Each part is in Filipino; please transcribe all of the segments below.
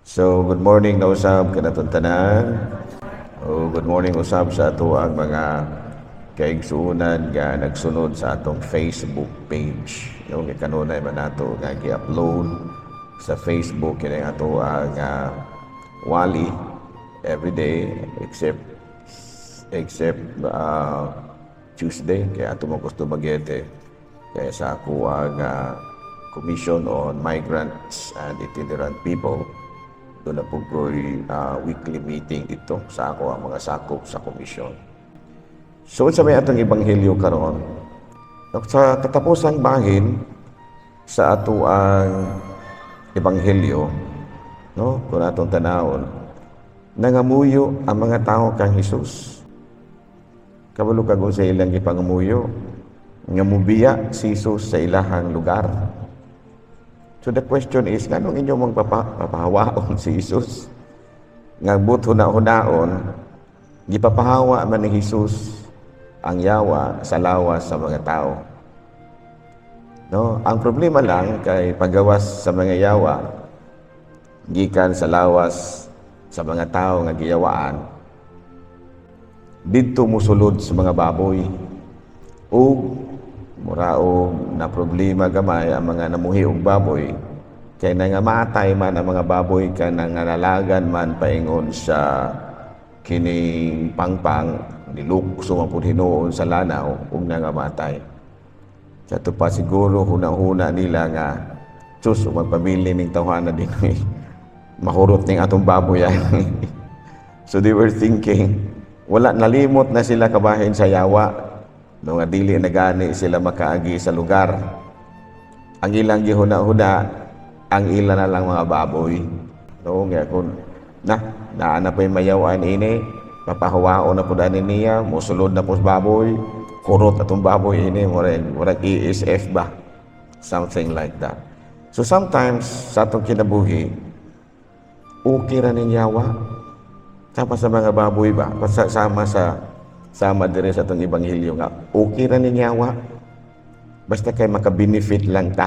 So, good morning na usab kanatong tanan. O good morning usab sa ato ang mga kaigsuunan nga nagsunod sa atong Facebook page. No, kanunay man nato nga gi-upload sa Facebook kini ato ang wali every day except Tuesday kaya ato mo gusto magyete kaya sa ako ang Commission on Migrants and Itinerant People. Doon na po ko'y weekly meeting dito sa ako ang mga sakop sa komisyon. So sa may atong ebanghelyo karon, sa katapusang bahin sa ato ang ebanghelyo, no, kung atong tanawon, nangamuyo ang mga tao kang Hesus. Kabalo kagod sa ilang ipangamuyo, nga mubiya si Hesus sa ilahang lugar. So the question is, nganong inyo mong papahawaon si Jesus? Nga but huna-hunaon, gipapahawa man ni Jesus ang yawa sa lawas sa mga tao. No? Ang problema lang kay paggawas sa mga yawa, gikan sa lawas sa mga tao nga giyawaan, didto musulod sa mga baboy. O muraog na problema gamay ang mga namuhi og baboy kay nangamatay man ang mga baboy ka nanganalagan man paingon sa kining pangpang nilukso man pud hinuon sa lanaw ug nangamatay. Sa to pa siguro hunang-huna nila nga sus magpamili ning tawhana din mahurot ning atong baboy. So they were thinking wala nalimot na sila kabahin sa yawa. No nga dili na gani sila makaagi sa lugar. Ang ilang gihuna-huna, ang ilan na lang mga baboy. No nga kun naana pa yung mayawan ini, papahawaon na po dani niya, musulod na po sa baboy, kurot atong baboy ini, murag ESF ba? Something like that. So sometimes sa atong kinabuhi, okay ra ning yawa. Sama sa mga baboy ba? Sama dire sa itong ebanghelyo nga, okay ra ning yawa. Basta kay maka-benefit lang ta.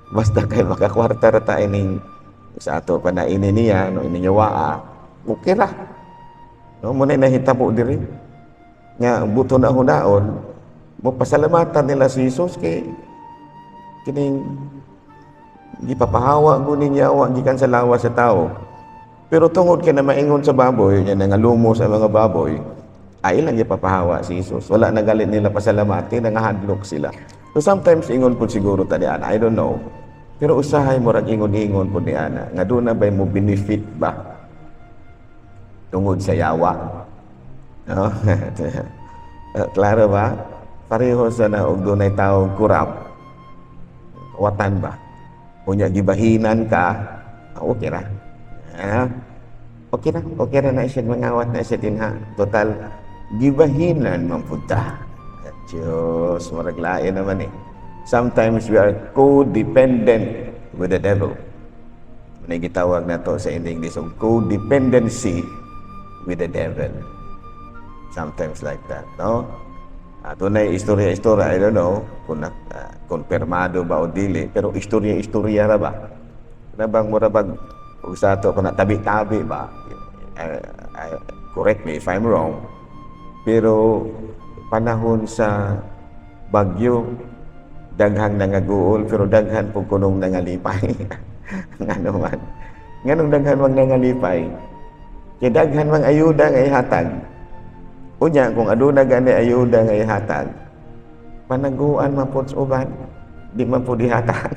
Basta kay makakwarta ra ta ining sa ato panaini niya, no ininyawa, okay ra. No, muna nahitabo diri. Nga buto na hunaon, mo pasalamatan nila si Jesus kay kining gipapahawa mo ning yawa gikan sa lawas sa tao. Pero tungod kay na maingon sa baboy, nya nga lumo sa mga baboy, ay lang ipapahawa si Jesus. Wala na galit nila pasalamati, nangahadlok sila. So sometimes ingon po siguro tadi ana, I don't know. Pero usahay mo rag ingon-ingon po ni ana, nga doon na ba mo benefit ba? Tungod sa yawa. No? Klaro ba? Pareho sa na og dunay taong kurap. Watan ba? Unya gibahinan ka, okay ra. Okay ra na siya mangawat na siya dinha. Total gibahinan man punta. Diyos, maraglain naman eh. Sometimes we are codependent with the devil. May gitawag na to sa English of codependency with the devil. Sometimes like that, no? Ato na istorya, I don't know kung konfirmado ba o dili, pero istorya ra ba? Rabang murabag sa ato kung tabi-tabi ba? Correct me if I'm wrong. Pero panahon sa bagyo, daghang nangaguol, pero daghan po kunong nangalipay. Nga naman. Nganong daghan mang nangalipay? Kaya daghan mang ayuda nga ihatag. Unya, kung aduna gani ayuda nga ihatag, panaguan man po sa uban, di man po dihatag.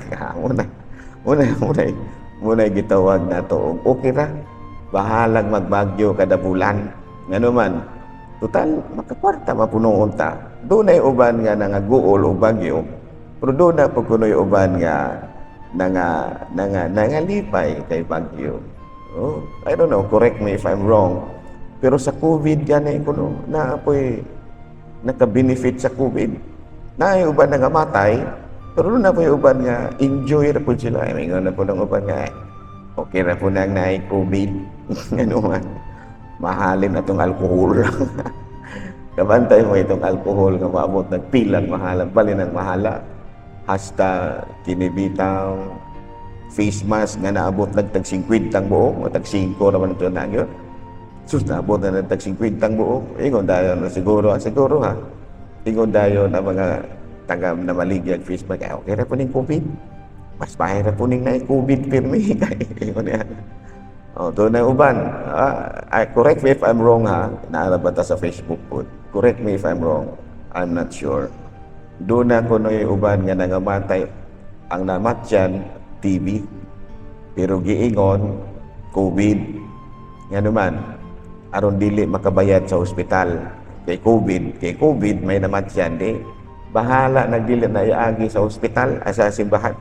Muna gitawag na to. Okay ra, bahalag magbagyo kada bulan. Nga naman, total, makakwarta mapunoon ta. Doon ay uban nga nangaguol o bagyo, pero doon na pagkunoy uban nga nangalipay kay bagyo. Oh, I don't know, correct me if I'm wrong. Pero sa COVID gani kuno na apoy naka-benefit sa COVID. Na ay uban nga matay, pero doon na po yung uban nga enjoy ra po sila. May nga na po ng uban nga okay ra po nang na COVID. Ano man. Mahalin na itong alkohol. Kabantay mo itong alkohol nga maabot nagpilang mahalan, bali ng mahala. Hasta kinibitaw, face mask nga naabot nagtag 50 buok o tag 5 naman ito na yun. Sus, naabot na nagtag 50 buok. Ingon dayon na siguro ha. Ingon dayon na mga taga na maligyag face mask. Ay, okay ra po ning COVID. Mas bahira po ning na COVID pirmi. Ingon niya. Oh, doon na uban. Correct me if I'm wrong ha. Naarabata sa Facebook po. Correct me if I'm wrong. I'm not sure. Doon na ko no'y uban nga nangamatay. Ang namatyan, TB. Pero giingon, COVID. Nga naman, aron dili makabayad sa ospital. Kay COVID, may namatyan di. Bahala nagdili na iagi sa ospital, sa simbahan.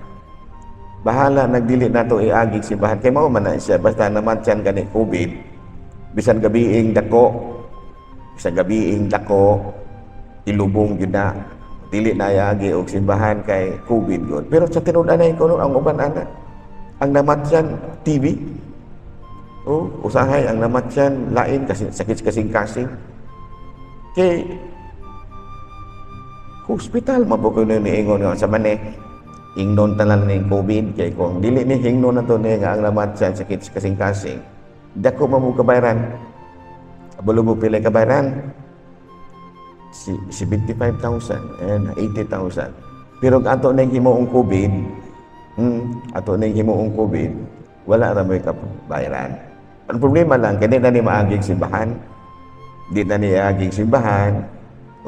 Bahala nagdili na ito iagi sa simbahan. Kaya mao man na siya, basta namatyan gani COVID, bisan gabiing dako, ilubong yun na. Dili na iagi og simbahan kay COVID yun. Pero sa tinud-anay ko ang uban ana, ang namatyan TB. Oh, usahay ang namatyan lain kasi sakit kasing-kasing. Kay hospital mabuko na niingon nga sa maneh ingnon tanan ning COVID kay kung dili ni hingnon nato ni nga ang namatyan sakit kasing-kasing. Dako mo kabayaran. Abalo mo pila kabayaran. 75,000 and 80,000. Pero ato nang himuong COVID, wala ra may kabayaran. Ang problema lang kani na ni maaging simbahan. Di na ni aging simbahan.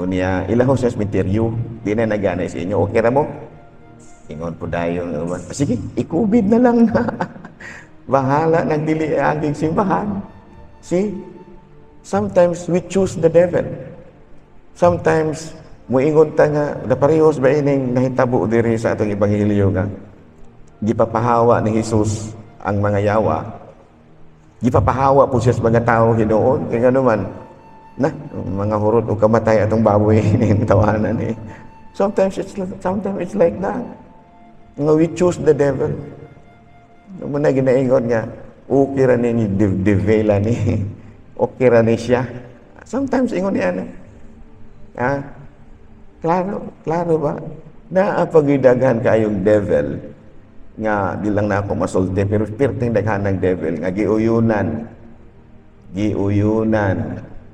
Unya ilaho sa cemetery, di na nagana sa inyo. Okay ra mo? Ingon po dayon naman. Sige, i-COVID na lang na. Bahala nagdili aging simbahan. See? Sometimes we choose the devil. Sometimes, muingon ta nga, naparehos ba ining nahitabo diri sa atong ebanghelyo nga, gipapahawa ni Jesus ang mga yawa. Gipapahawa po siya sa mga tao hinoon. Kaya nga naman, mga hurot o kamatay atong baboy ning tawanan eh. Sometimes it's like that. Nga we choose the devil. Muna ginaingon nga, okay ra ni devela ni, okay ra ni siya. Sometimes ingon niya na, klaro ba? Naapagidaghan kayong devil nga di lang na ako masulti pero pirting daghan ng devil nga giuyunan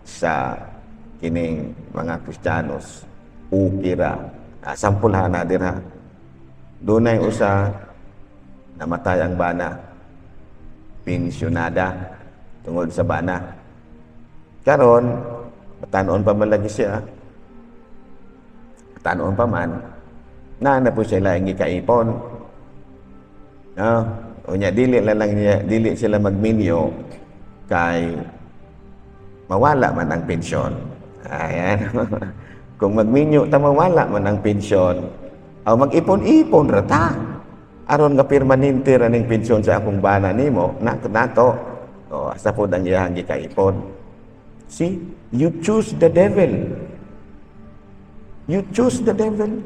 sa kining mga Kristiyanos ukira. Sampulhan na dira. Dunay usa namatay ang bana, pensyonada tungod sa bana. Karon tanon pa man lagi siya. Tanon pa man. Na po siya lang gikaipon. Unya dili sila magminyo kay mawala man ang pensyon. Ayan. Kung magminyo ta mawala man ang pensyon, aw mag-ipon-ipon ra ta. Aron nga permanente ra ning pensyon sa akong bana nimo, nato. O asa pod ang iyang gikaipon. See, you choose the devil. You choose the devil.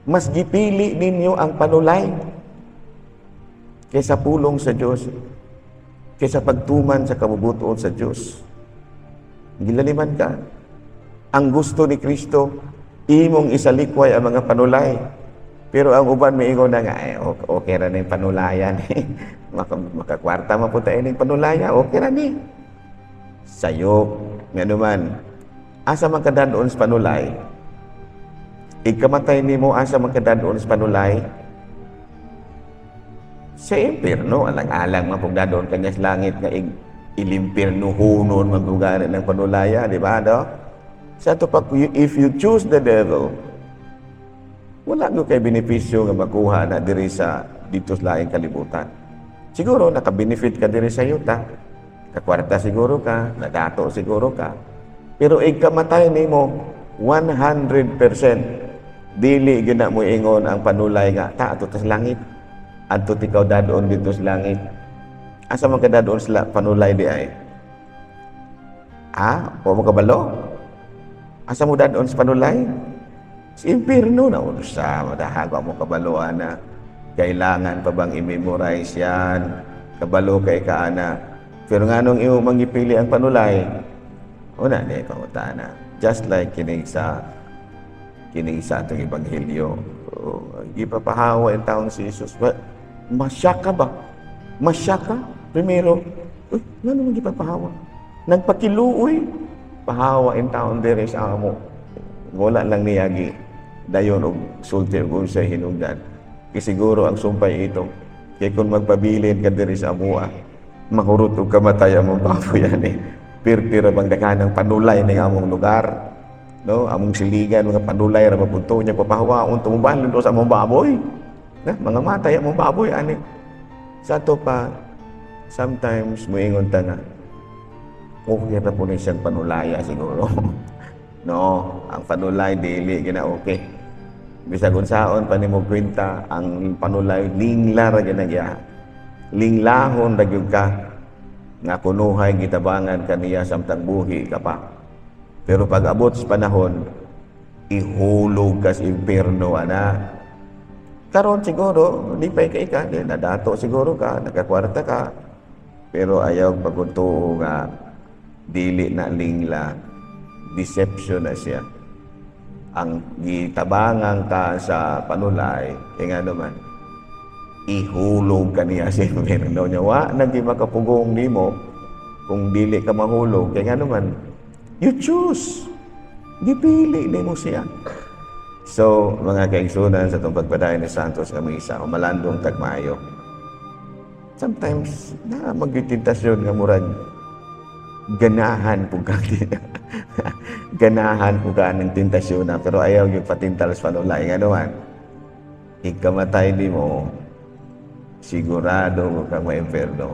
Mas gipili ninyo ang panulay kaysa pulong sa Diyos, kaysa pagtuman sa kabubuton sa Diyos. Gilaliman ka. Ang gusto ni Kristo, imong isalikway ang mga panulay. Pero ang uban may ingon na nga, okay ra na yung panulayan. Makakwarta mapunta yung panulaya, okay ra ni. Sayop, nga naman, asa magkadadon sa panulay, ikamatay ni mo asa magkadadon sa panulay, sa impierno, alang-alang mapugdadon kanya sa langit nga ilimpierno hunon magbugaran ng panulaya, di ba? Sa ito pa, if you choose the devil, wala ko kay benepisyo nga makuha na diri sa dito sa laing kalibutan. Siguro, naka-benefit ka diri sa yuta, kakwarta siguro ka, nadato siguro ka, pero ikamatay ni mo 100%, dili gina mo ingon ang panulay nga, ato sa langit, ato ikaw dadoon dito sa langit. Asa man ka dadoon sa panulay di ay? O mo kabalo? Asa mo dadoon sa panulay? Sa impierno na sa madahagwa mo kabaloan na kailangan pa bang i-memorize yan? Kabalo kay kaana. Pero nga nung imo mangipili ang panulay, una di pangutana. Just like kining sa atong ebanghelyo. Gipapahawa ang taong si Jesus. Masya ka ba? Masya ka? Primero, uy, nga naman gipapahawa. Nagpakiluoy, pahawa in taon dere sa amo. Wala lang niyagi. Dayon og sulti og unsay hinungdan. Kasi siguro ang sumpay ito. Kaya kung magpabilin ka diri sa amua, mahurot og kamatay among baboy yan eh. Pirpira bang dakanang panulay ning among lugar. No, among siligan mga panulay ra mapunto niya papahawaon tumubalon do sa among baboy. Na mga matay among baboy ani. Sa to pa sometimes moingon ta nga okay ra po ni siyang panulaya siguro. No, ang panulay dili gina okay. Bisag unsaon pa nimo kwenta ang panulay lingla ra ginagya. Linglahon ra gyud ka nga kunuhay gitabangan kaniya samtang buhi ka pa. Pero pag abot sa panahon, ihulog ka sa impyerno, ana. Karon siguro, di pa ka, nadato siguro ka, nakakwarta ka. Pero ayaw pagkuntuo nga, dili na lingla, deception na siya. Ang gitabangan ka sa panulay, nga naman, ihulog ka niya sa impyerno niya. Wa, nagi makapugong nimo, kung dili ka mahulog, nga naman, you choose. Gipili ni mo siya. So, mga kaigsunan sa itong pagpadayon ni Santos kami isa, malandong tagmayo. Sometimes, na magtitintasyon nga murag ganahan po ka. Ganahan po ka ng tintasyon na, pero ayaw yung patintal sa panulay. Nga naman, ikamatay di mo, sigurado kang ma-imperno.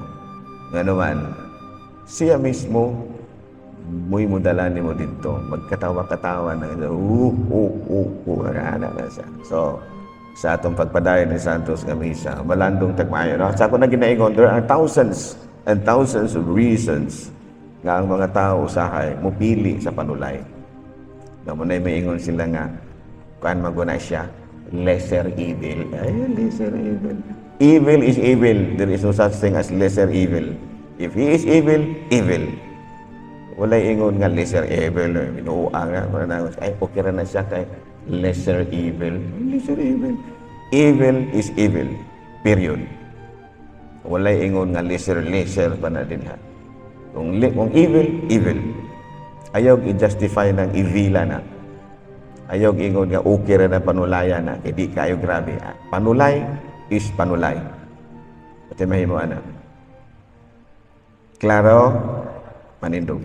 Nga naman, siya mismo, muy mudalan mo dito, magkatawa-katawa na anak na siya. So, sa atong pagpadayon ni Santos kami sa malandong tagmayo. No? Sa ako na ginaingon, there are thousands and thousands of reasons nga ang mga tao usahay mupili sa panulay. Na mo na maingon sila nga, kuan maguna siya, lesser evil. Ay, lesser evil. Evil is evil. There is no such thing as lesser evil. If he is evil, evil. Walay ingon nga lesser evil. Minuang nga. Ay, okay na siya kay lesser evil. Lesser evil. Evil is evil. Period. Walay ingon nga lesser pa na din ha. Kung evil, evil. Ayaw i-justify ng evila na. Ayaw ingon nga okay na panulaya na. Kaya di kayo grabe. Panulay is panulay. Pati mahimo anak. Klaro, manindog.